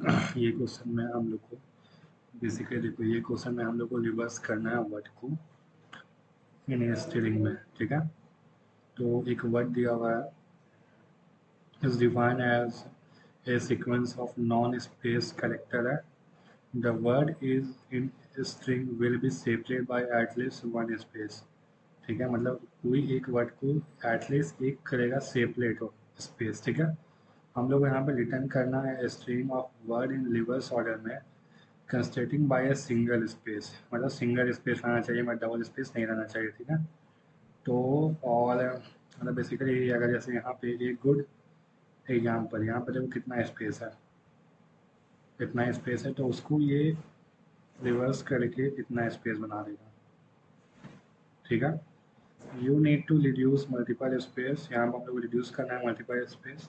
ये क्वेश्चन में हम लोग को बेसिकली देखो, ये क्वेश्चन में हम लोग को रिवर्स करना है वर्ड को इन स्ट्रिंग में, ठीक है। तो एक वर्ड दिया हुआ है, is defined as a sequence of non-space character है। The word is in string will be separated by at least one space। ठीक है, मतलब कोई एक वर्ड को एटलीस्ट एक करेगा सेपरेट हो स्पेस, ठीक है। हम लोग यहाँ पे रिटर्न करना है string of word in reverse order में कंस्ट्रेटिंग बाय ए सिंगल स्पेस, मतलब सिंगल स्पेस रहना चाहिए, मतलब डबल स्पेस नहीं रहना चाहिए, ठीक है। तो और मतलब बेसिकली अगर जैसे यहाँ पे एक गुड एग्जाम्पल, यहाँ पे देखो कितना स्पेस है, इतना स्पेस है, तो उसको ये रिवर्स करके इतना स्पेस बना देगा, ठीक है। You need to reduce multiple space, यहाँ पर हम लोग रिड्यूस करना है मल्टीपल स्पेस।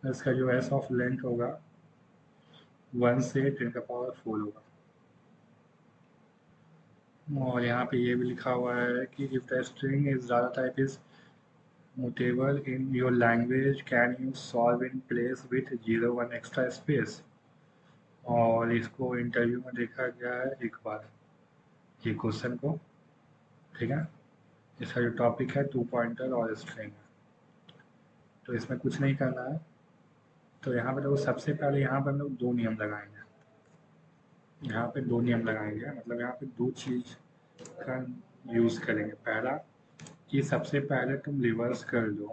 इसका जो एस ऑफ लेंथ होगा 1 से 10⁴ होगा। और यहाँ पे ये भी लिखा हुआ है कि if the string is data type is mutable in your language can you solve in place with 0 1 extra space। और इसको इंटरव्यू में देखा गया है एक बार ये क्वेश्चन को, ठीक है। इसका जो टॉपिक है 2 पॉइंटर और स्ट्रिंग है, तो इसमें कुछ नहीं करना है। तो यहाँ पे देखो सबसे पहले यहाँ पर हम लोग दो नियम लगाएंगे, यहाँ पे दो नियम लगाएंगे, मतलब यहाँ पे दो चीज का यूज करेंगे। पहला कि सबसे पहले तुम रिवर्स कर दो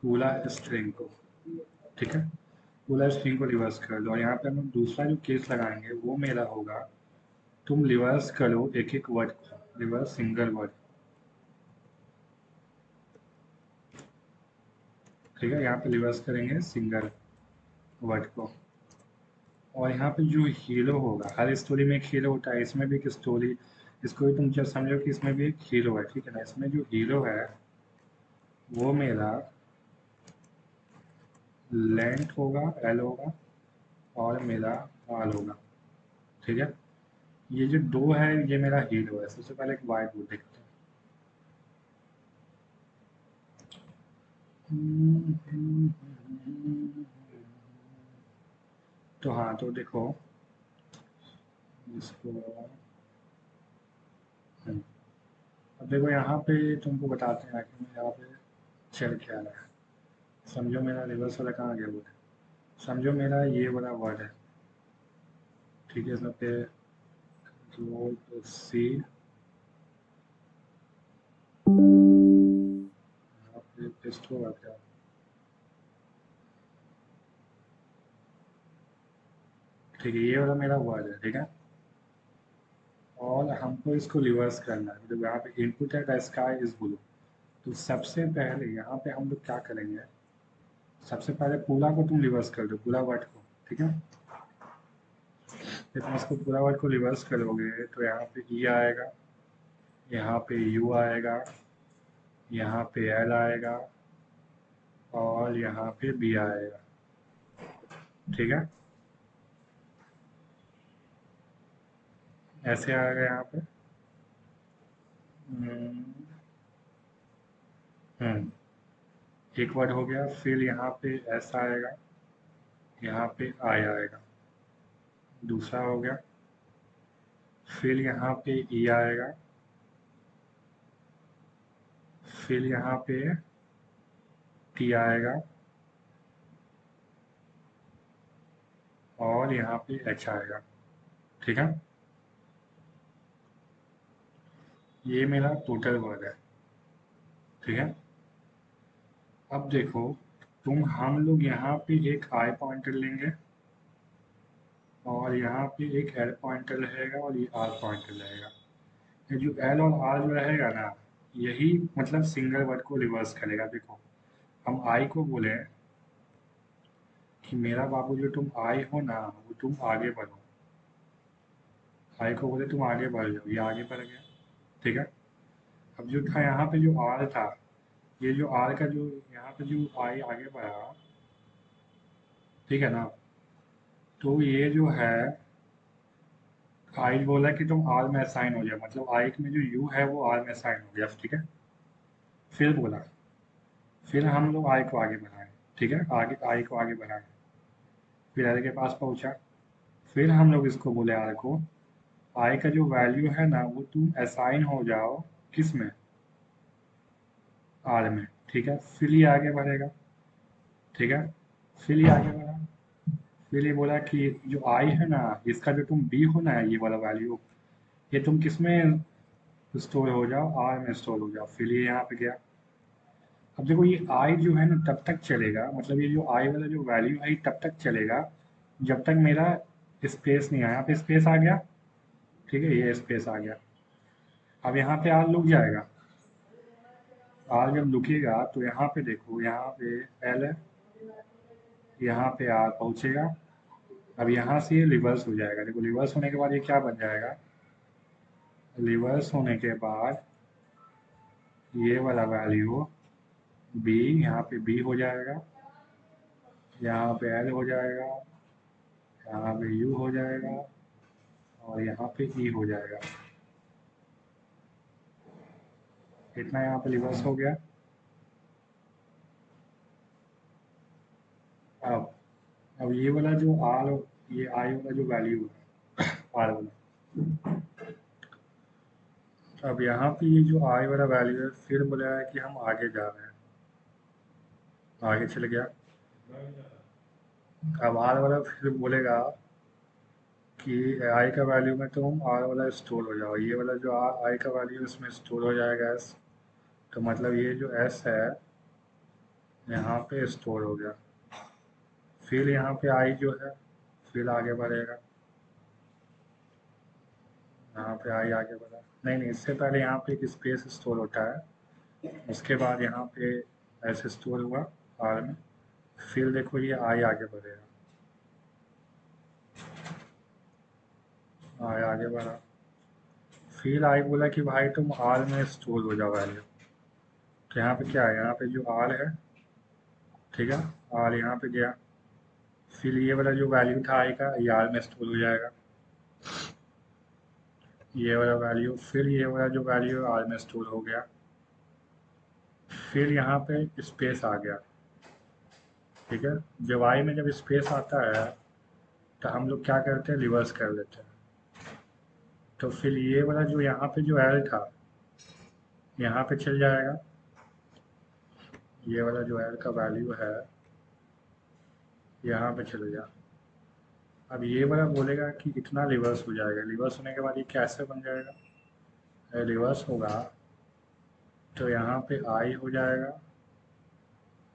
पूरा स्ट्रिंग को, ठीक है। पूरा स्ट्रिंग को रिवर्स कर दो। और यहाँ पे हम लोग दूसरा जो केस लगाएंगे वो मेरा होगा तुम रिवर्स करो एक एक वर्ड को, रिवर्स सिंगल वर्ड, ठीक है। यहाँ पे रिवर्स करेंगे सिंगल वर्ड को। और यहाँ पे जो हीरो होगा, हर स्टोरी में एक हीरो होता है, इसमें भी एक स्टोरी, इसको भी तुम जब समझो कि इसमें भी एक हीरो है, ठीक है ना। इसमें जो हीरो है वो मेरा लेंथ होगा, एल होगा, और मेरा आर होगा, ठीक है। ये जो दो है ये मेरा हीरो है। सबसे पहले एक वाइट बोर्ड देखते हैं। तो हाँ, तो देखो इसको, अब देखो यहाँ पे तुमको बताते हैं कि मैं यहाँ पे चल क्या रहा है। समझो मेरा रिवर्स वाला कहाँ गया वर्ड, समझो मेरा ये वाला वर्ड है, ठीक है। इसमें पे कंट्रोल सी, यहाँ पे पेस्ट होगा क्या, ठीक है। ये वाला मेरा वर्ड है, ठीक है। और हमको इसको रिवर्स करना है। तो यहाँ पे इनपुट है द स्काई इज ब्लू। तो सबसे पहले यहाँ पे हम लोग क्या करेंगे, सबसे पहले पूरा को तुम रिवर्स कर दो, पूरा वर्ड को, ठीक है। जब तुम इसको पूरा वर्ड को रिवर्स करोगे तो यहाँ पे ई आएगा, यहाँ पे यू आएगा, यहाँ पे एल आएगा, और यहाँ पे बी आएगा, ठीक है। ऐसे आएगा यहाँ पे। हम्म, हम्म, एक वर्ड हो गया। फिर यहाँ पे ऐसा आएगा, यहाँ पे आई आएगा, दूसरा हो गया। फिर यहाँ पे ई आएगा, फिर यहाँ पे टी आएगा, और यहाँ पे एच आएगा, ठीक है। ये मेरा टोटल वर्ड है, ठीक है। अब देखो तुम, हम लोग यहाँ पे एक आई पॉइंटर लेंगे, और यहाँ पे एक एल पॉइंटर रहेगा, और ये आर पॉइंटर रहेगा। ये जो एल और आर जो रहेगा ना, यही मतलब सिंगल वर्ड को रिवर्स करेगा। देखो हम आई को बोले कि मेरा बाबू जो तुम आई हो ना, वो तुम आगे बढ़ो। आई को बोले तुम आगे बढ़ जाओ, ये आगे बढ़ गया, ठीक है। अब जो था यहाँ पे जो आर था, ये जो आर का जो यहाँ पे जो आई आगे बढ़ा, ठीक है ना। तो ये जो है आई बोला कि तुम आर में असाइन हो जाओ, मतलब आई में जो यू है वो आर में असाइन हो गया, ठीक है। फिर बोला, फिर हम लोग आई को आगे बढ़ाएं, ठीक है, आगे आई को आगे बढ़ाया, फिर एल के पास पहुंचा, फिर हम लोग इसको बोले आर को, आई का जो वैल्यू है ना वो तुम असाइन हो जाओ किस में, आर में, ठीक है, फिर ये आगे बढ़ेगा, ठीक है, फिर ये आगे बढ़ा, फिर ये बोला कि जो आई है ना इसका जो तुम बी होना है ये वाला वैल्यू, ये तुम किस में स्टोर हो जाओ, आर में स्टोर हो जाओ, फिर ये यहाँ पे गया। अब देखो ये आई जो है ना तब तक चलेगा, मतलब ये जो आई वाला जो वैल्यू है ये तब तक चलेगा जब तक मेरा स्पेस नहीं आया। यहाँ पे स्पेस आ गया, ठीक है, ये स्पेस आ गया। अब यहाँ पे आर लुक जाएगा, आर जब लुकेगा तो यहाँ पे देखो, यहाँ पे एल है, यहाँ पे आर पहुँचेगा। अब यहाँ से ये रिवर्स हो जाएगा, देखो रिवर्स होने के बाद ये क्या बन जाएगा, रिवर्स होने के बाद ये वाला वैल्यू बी, यहाँ पे बी हो जाएगा, यहाँ पे एल हो जाएगा, यहाँ पे यू हो जाएगा, और यहाँ पे ई हो जाएगा। इतना यहाँ पे रिवर्स हो गया। अब अब ये वाला जो आर, ये आई वाला जो वैल्यू है आर वाला, अब यहाँ पे ये जो आई वाला वैल्यू है फिर बोला है कि हम आगे जा रहे हैं, आगे चले गया। अब आर वाला फिर बोलेगा कि आई का वैल्यू में तुम आर वाला स्टोर हो जाओ, ये वाला जो आई का वैल्यू इसमें स्टोर हो जाएगा एस, तो मतलब ये जो एस है यहाँ पे स्टोर हो गया। फिर यहाँ पे आई जो है फिर आगे बढ़ेगा, यहाँ पे आई आगे बढ़ा, नहीं नहीं, इससे पहले यहाँ पे एक स्पेस स्टोर होता है, उसके बाद यहाँ पे ऐसे स्टोर हुआ आर में, फिर देखो ये आई आगे बढ़ेगा, आई आगे बढ़ा, फिर आई बोला कि भाई तुम आर में स्टोर हो जाओ वैल्यू, तो यहाँ पे क्या है, यहाँ पे जो आर है, ठीक है, आर यहाँ पे गया, फिर ये वाला जो वैल्यू था आई का ये आर में स्टोर हो जाएगा, ये वाला वैल्यू, फिर ये वाला जो वैल्यू आर में स्टोर हो गया, फिर यहाँ पे स्पेस आ गया, ठीक है। जब आई में जब स्पेस आता है तो हम लोग क्या करते हैं, रिवर्स कर लेते हैं, तो फिर ये वाला जो यहाँ पे जो एल था यहाँ पे चल जाएगा, ये वाला जो एल का वैल्यू है यहाँ पे चल गया। अब ये वाला बोलेगा कि इतना रिवर्स हो जाएगा, रिवर्स होने के बाद ये कैसे बन जाएगा, रिवर्स होगा तो यहाँ पे आई हो जाएगा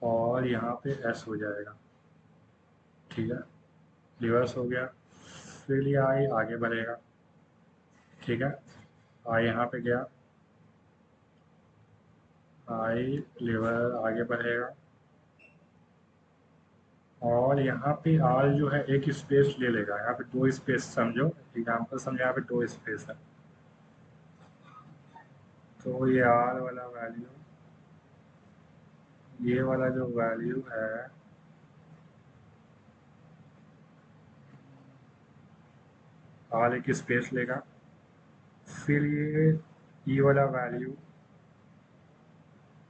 और यहाँ पे एस हो जाएगा, ठीक है, रिवर्स हो गया, फिर ये आई आगे बढ़ेगा, ठीक है, आई यहाँ पे गया, आई रिवर आगे बढ़ेगा, और यहाँ पे आर जो है एक स्पेस ले लेगा, यहाँ पे दो स्पेस समझो, एग्जाम्पल समझो, यहाँ पे दो स्पेस है, तो ये आर वाला वैल्यू, ये वाला जो वैल्यू है आर एक स्पेस लेगा, फिर ये वाला वैल्यू,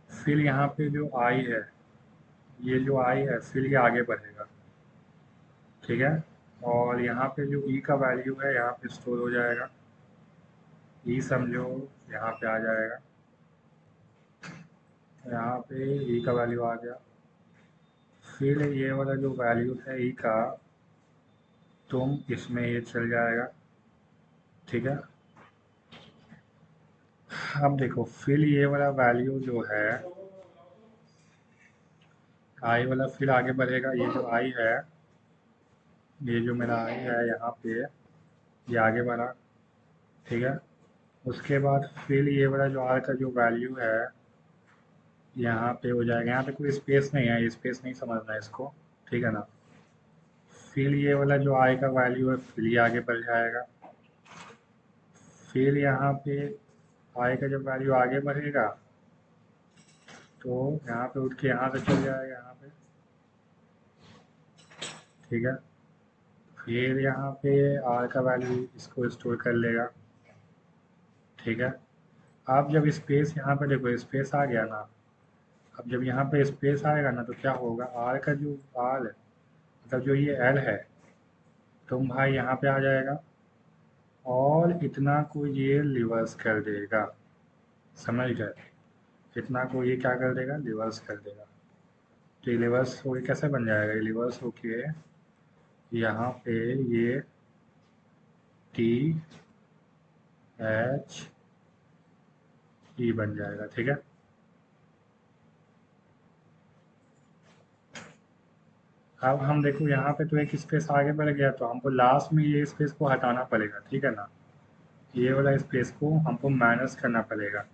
फिर यहाँ पे जो आई है, ये जो आई है फिर ये आगे बढ़ेगा, ठीक है, और यहाँ पे जो ई का वैल्यू है यहाँ पे स्टोर हो जाएगा, ई समझो यहाँ पे आ जाएगा, यहाँ पे ई का वैल्यू आ गया, फिर ये वाला जो वैल्यू है ई का तुम इसमें ये चल जाएगा, ठीक है। अब देखो फिर ये वाला वैल्यू जो है आई वाला फिर आगे बढ़ेगा, ये जो आई है, ये जो मेरा आई है यहाँ पे ये आगे बढ़ा, ठीक है, उसके बाद फिर ये वाला जो आर का जो वैल्यू है यहाँ पे हो जाएगा, यहाँ पे कोई स्पेस नहीं है, स्पेस नहीं समझना है इसको, ठीक है ना। फिर ये वाला जो आई का वैल्यू है फिर ये आगे बढ़ जाएगा, फिर यहाँ पे आई का जब वैल्यू आगे बढ़ेगा तो यहाँ पे उठ के यहाँ से चल जाएगा यहाँ पे, ठीक है, फिर यहाँ पे आर का वैल्यू इसको स्टोर कर लेगा, ठीक है। अब जब स्पेस यहाँ पे देखो स्पेस आ गया ना, अब जब यहाँ पे स्पेस आएगा ना तो क्या होगा, आर का जो आर है मतलब जो ये एल है, तुम भाई यहाँ पे आ जाएगा और इतना को ये रिवर्स कर देगा, समझ गए? इतना को ये क्या कर देगा, रिवर्स कर देगा। तो ये रिवर्स होके कैसे बन जाएगा, ये रिवर्स होके यहाँ पे ये टी एच ई बन जाएगा, ठीक है। अब हम देखो यहाँ पे तो एक स्पेस आगे बढ़ गया, तो हमको लास्ट में ये स्पेस को हटाना पड़ेगा, ठीक है ना। ये वाला स्पेस को हमको माइनस करना पड़ेगा,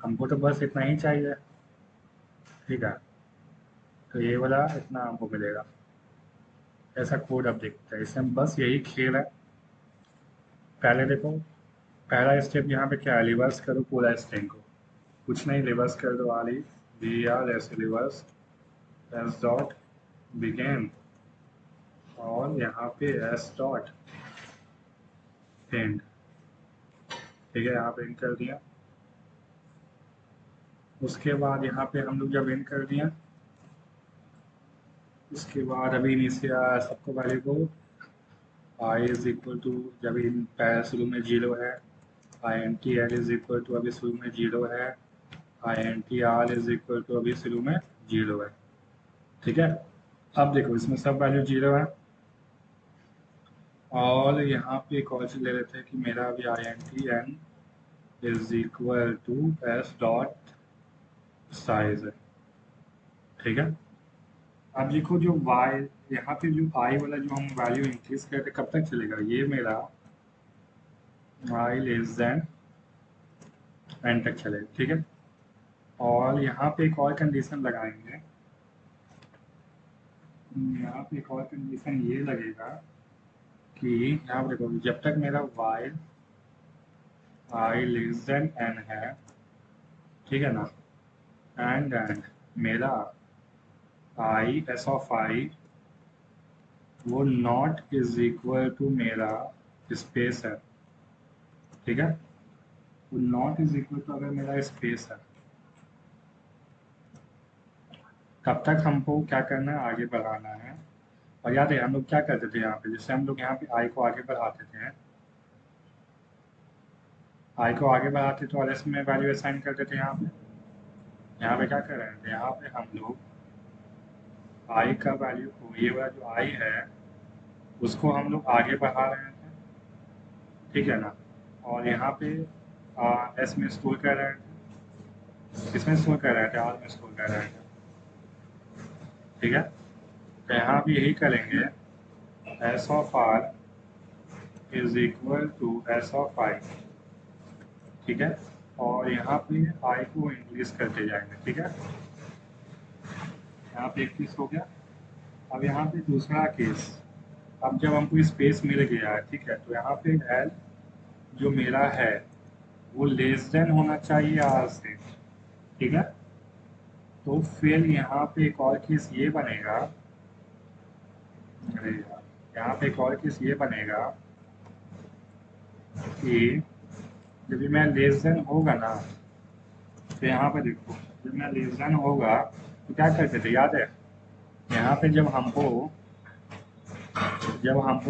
हमको तो बस इतना ही चाहिए, ठीक है। तो ये वाला इतना हमको मिलेगा। ऐसा कोड अब देखते हैं, इसमें बस यही खेल है। पहले देखो, पहला स्टेप यहाँ पे क्या है, रिवर्स करो पूरा स्ट्रिंग को, कुछ नहीं, रिवर्स कर दो आर ई वी आर ऐसे रिवर्स एस डॉट बिगेन और यहाँ पे एस डॉट एंड, ठीक है, यहाँ पे एंड कर दिया। उसके बाद यहाँ पे हम लोग जब एंड कर दिया, उसके बाद अभी नीचे सबको वैल्यू को आई इज इक्वल टू, जब इन पहले शुरू में जीरो है, I N T L is equal to अभी शुरू में जीरो है, I N T R is equal to अभी शुरू में जीरो है, ठीक है। अब देखो इसमें सब वैल्यू जीरो है और यहाँ पे एक और चीज ले लेते हैं कि मेरा अभी I N T N is equal to S dot size है, ठीक है। अब देखो जो y, यहाँ पे जो i वाला जो हम वैल्यू इंक्रीज करते कब तक चलेगा, ये मेरा i लेस देन n तक चलेगा, ठीक है। और यहाँ पे एक और कंडीशन लगाएंगे, यहाँ पे एक और कंडीशन ये लगेगा कि यहाँ पे देखो जब तक मेरा y i less than n है, ठीक है ना, एंड मेरा i s ऑफ i वो नॉट इज इक्वल टू मेरा स्पेस है, ठीक है। वो नॉट इज इक्वल टू अगर मेरा स्पेस है, तब तक हमको क्या करना है, आगे बढ़ाना है। और याद है हम लोग क्या करते थे यहाँ पे, जैसे हम लोग यहाँ पे आई को आगे बढ़ाते थे, आई को आगे बढ़ाते तो एस में वैल्यू असाइन करते थे। यहाँ पे क्या कर रहे थे, यहाँ पे हम लोग आई का वैल्यू को, ये वाला जो आई है उसको हम लोग आगे बढ़ा रहे थे, ठीक है ना। और यहाँ पे एस में स्टोर कर रहे थे, किसमें स्टोर कर रहे थे, आर में स्टोर कर रहे थे, ठीक है। तो यहाँ भी यही करेंगे, S of R is equal to S of I, ठीक है। और यहाँ पे आई को इंक्रीज करते जाएंगे, ठीक है। यहाँ पे एक केस हो गया। अब यहाँ पे दूसरा केस, अब जब हमको स्पेस मिल गया है, ठीक है, तो यहाँ पे एल जो मेरा है वो लेस देन होना चाहिए आर से, ठीक है। तो फिर यहाँ पे एक और केस ये बनेगा, अरे यार, यहाँ पे एक और केस ये बनेगा कि जब भी मैं लेस देन होगा ना, तो यहाँ पे देखो जब मैं लेस देन होगा तो क्या करते थे, याद है, यहाँ पे जब हमको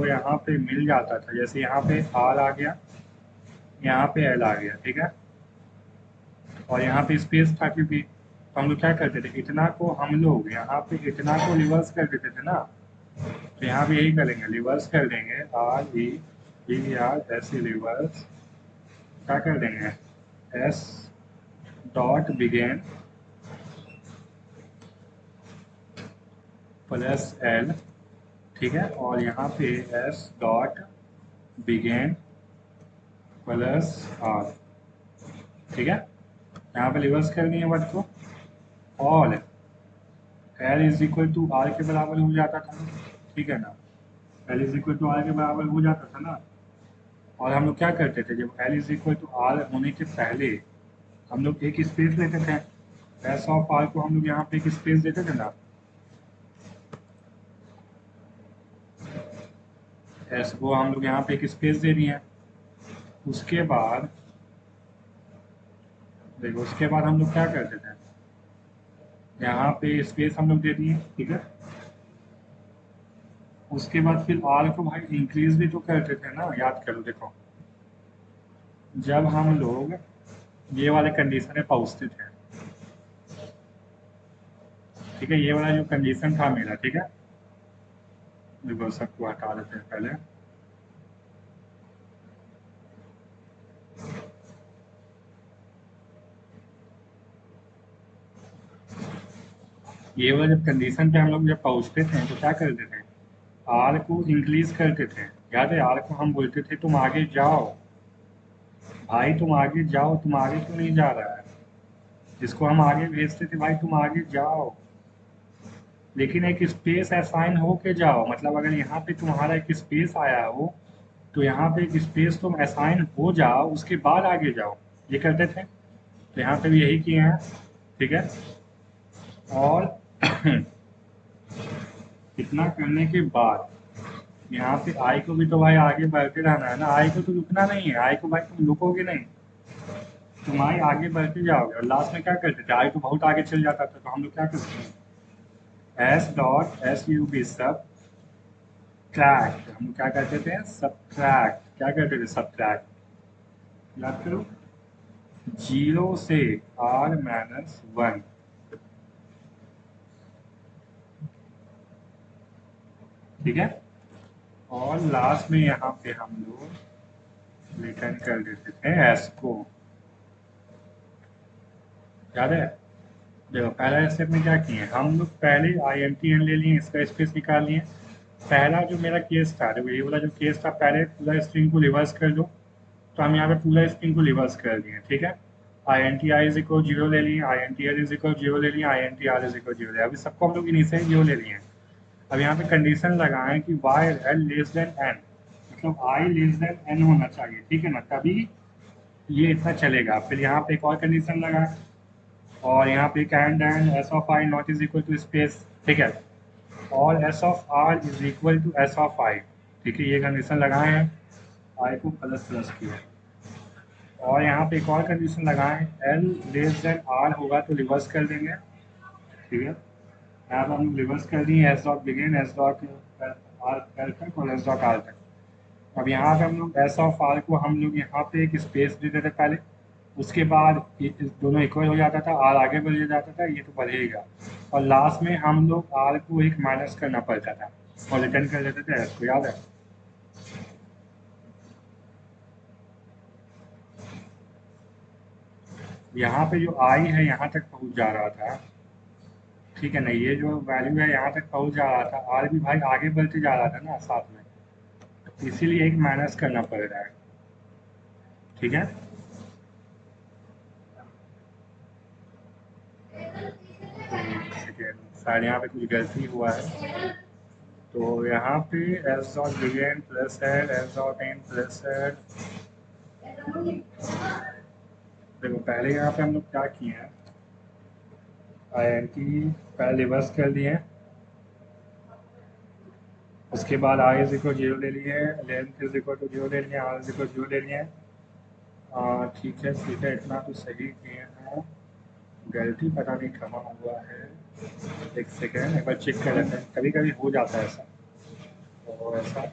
यहाँ पे मिल जाता था, जैसे यहाँ पे आर आ गया, यहाँ पे एल आ गया, ठीक है। और यहाँ पे स्पेस था क्योंकि, तो हम लोग क्या करते थे, इतना को हम लोग यहाँ पे इतना को रिवर्स कर देते थे ना, तो यहाँ पे यही करेंगे, रिवर्स कर देंगे, आर ई डी आर ऐसे रिवर्स क्या कर देंगे, S dot begin plus L, ठीक है। और यहाँ पे S dot begin plus R, ठीक है। यहाँ पे रिवर्स करनी है वर्ड को, और L is equal to R के बराबर हो जाता था, ठीक है ना, L is equal to R के बराबर हो जाता था ना। और हम लोग क्या करते थे, जब L is equal to R होने के पहले हम लोग एक स्पेस लेते थे, एस ऑफ आर को हम लोग यहाँ पे एक स्पेस देते थे ना, एस को हम लोग यहाँ पे एक स्पेस दे दिए। उसके बाद देखो, उसके बाद हम लोग क्या करते थे, यहाँ पे स्पेस हम लोग दे दिए, ठीक है। उसके बाद फिर आर को भाई इंक्रीज भी तो करते थे ना, याद करो देखो, जब हम लोग ये वाले कंडीशन में पहुंचते थे, ठीक है, ये वाला जो कंडीशन था मेरा, ठीक है, देखो सबको हटा देते हैं पहले। ये वाला जब कंडीशन पे हम लोग जब पहुंचते थे तो क्या करते थे, आर को इंक्रीज करते थे। याद है, आर को हम बोलते थे तुम आगे जाओ, भाई तुम आगे जाओ, तुम आगे क्यों नहीं जा रहा है, जिसको हम आगे भेजते थे भाई तुम आगे जाओ, लेकिन एक स्पेस असाइन हो के जाओ। मतलब अगर यहाँ पे तुम्हारा एक स्पेस आया हो तो यहाँ पे एक स्पेस तुम असाइन हो जाओ, उसके बाद आगे जाओ, ये करते थे। तो यहाँ पे भी यही किए हैं, ठीक है। और इतना करने के बाद यहाँ पे आई को भी तो भाई आगे बढ़ते रहना है ना, आई को तो रुकना नहीं है, आई को भाई तुम रुकोगे नहीं, तुम आई आगे बढ़ते जाओगे। और लास्ट में क्या करते थे, आई तो बहुत आगे चल जाता था, तो हम लोग क्या करते थे, S dot S U B subtract, हम क्या कहते थे, सब ट्रैक्ट, क्या कहते थे, सब ट्रैक्ट, याद करो, जीरो से आर माइनस वन, ठीक है। और लास्ट में यहाँ पे हम लोग रिटर्न कर देते थे एस को, याद है। देखो पहला स्टेप में क्या किए, हम लोग पहले आई एम टी एन ले लिए, इसका स्पेस निकाल लिए। पहला जो मेरा केस था, देखो ये वाला जो केस था, पहले पूरा स्ट्रिंग को रिवर्स कर दो, तो हम यहाँ पे पूरा स्ट्रिंग को रिवर्स कर दिए, ठीक है। I N T I is equal zero ले लिए, I N T L is equal zero ले लिए, I N T R is equal zero ले, अभी सबको हम लोग इनिशियल जीरो ले लिए। अब यहाँ पे कंडीशन लगाएं कि Y L less than N, मतलब आई लेस देन एन होना चाहिए, ठीक है ना, तभी ये इतना चलेगा। फिर यहाँ पे एक और कंडीशन लगाएं, और यहाँ पे can and S of I not is equal to space, ठीक है, और S of R is equal to S of I, ठीक है, ये कंडीशन लगाए हैं, आई को प्लस प्लस किया। और यहाँ पे एक और कंडीशन लगाएं, एल लेस देन आर होगा तो रिवर्स कर देंगे, ठीक है। यहाँ पर हम रिवर्स कर दिए, S dot begin S dot R L तक और एस डॉट आर तक। अब यहाँ पे हम लोग एस ऑफ आर को हम लोग यहाँ पे एक स्पेस देते थे पहले, उसके बाद ये दोनों इक्वल हो जाता था, आर आगे बढ़ जाता था, ये तो बढ़ेगा, और लास्ट में हम लोग आर को एक माइनस करना पड़ता था और रिटर्न कर देते थे एस को, याद है। यहाँ पे जो आई है यहाँ तक पहुँच जा रहा था, ठीक है ना, ये जो वैल्यू है यहाँ तक पहुँच जा रहा था, आर भी भाई आगे बढ़ते जा रहा था ना साथ में, तो इसीलिए एक माइनस करना पड़ रहा है, ठीक है। तो एक सेकेंड, शायद यहाँ पे कुछ गलती हुआ है, तो यहाँ पे एस डॉट बिगिन प्लस है, एस डॉट एन प्लस है। देखो पहले यहाँ पे हम लोग क्या किए हैं, आई एन टी पहले रिवर्स कर दिए हैं, उसके बाद आई इज इक्वल जीरो ले लिए, length is equal to zero ले लिए, आर इज इक्वल जीरो ले लिए। ठीक है ठीक है, इतना तो सही किए हैं, गलती पता नहीं कहाँ हुआ है, एक सेकेंड एक बार चेक कर लेते हैं, कभी कभी हो जाता है ऐसा, तो ऐसा।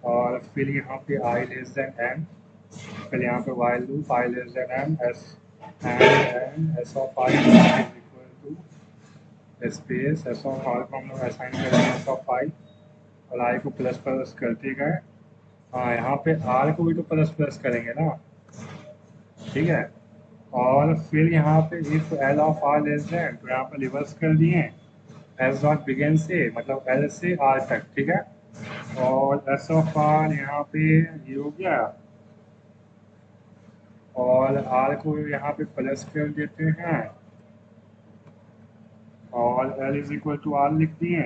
और फिर यहाँ पे आई लेस देन एम, फिर यहाँ पे while loop I less than M S and S of I is equal to space S of R को हम लोग असाइन करेंगे एस ऑफ आई, और आई को प्लस प्लस करते गए। हाँ यहाँ पे आर को भी तो प्लस प्लस करेंगे ना, ठीक है। और फिर यहाँ पे if L of R less than, तो यहाँ पे रिवर्स कर दिए एस डॉट बिगिन से, मतलब एल से आर तक, ठीक है। और एस ऑफ आर यहाँ पे ये हो गया, और आर को यहाँ पे प्लस कर देते हैं, और L is equal to R लिख दिए,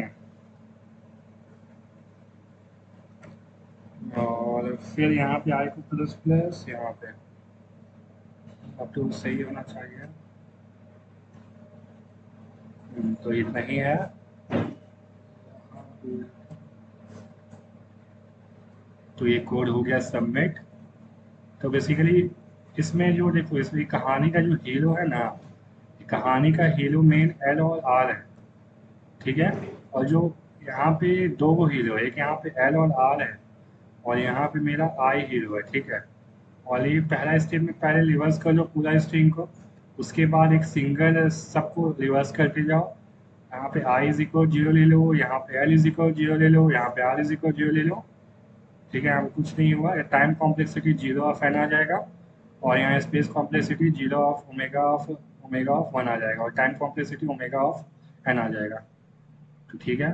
और फिर यहाँ पे आई को प्लस प्लस यहाँ पे, अब तो सही होना चाहिए। तो इतना ही है। तो ये कोड हो गया सबमिट। तो बेसिकली इसमें जो देखो, इसमें कहानी का जो हीरो है ना, कहानी का हीरो मेन एल और आर है, ठीक है। और जो यहाँ पे दो वो हीरो है, एक यहाँ पे एल और आर है और यहाँ पे मेरा आई हीरो है, ठीक है। और ये पहला स्टेप में पहले रिवर्स कर लो पूरा स्ट्रिंग को, उसके बाद एक सिंगल सबको रिवर्स करके जाओ। यहाँ पे आई इज इक्वल जीरो ले लो, यहाँ पे एल इज इक्वल जीरो ले लो, यहाँ पे आर इज इक्वल जीरो ले लो, ठीक है। यहाँ पे कुछ नहीं हुआ, time complexity zero of N आ जाएगा और यहाँ space complexity zero of omega of one आ जाएगा और time complexity omega of N आ जाएगा, तो ठीक है।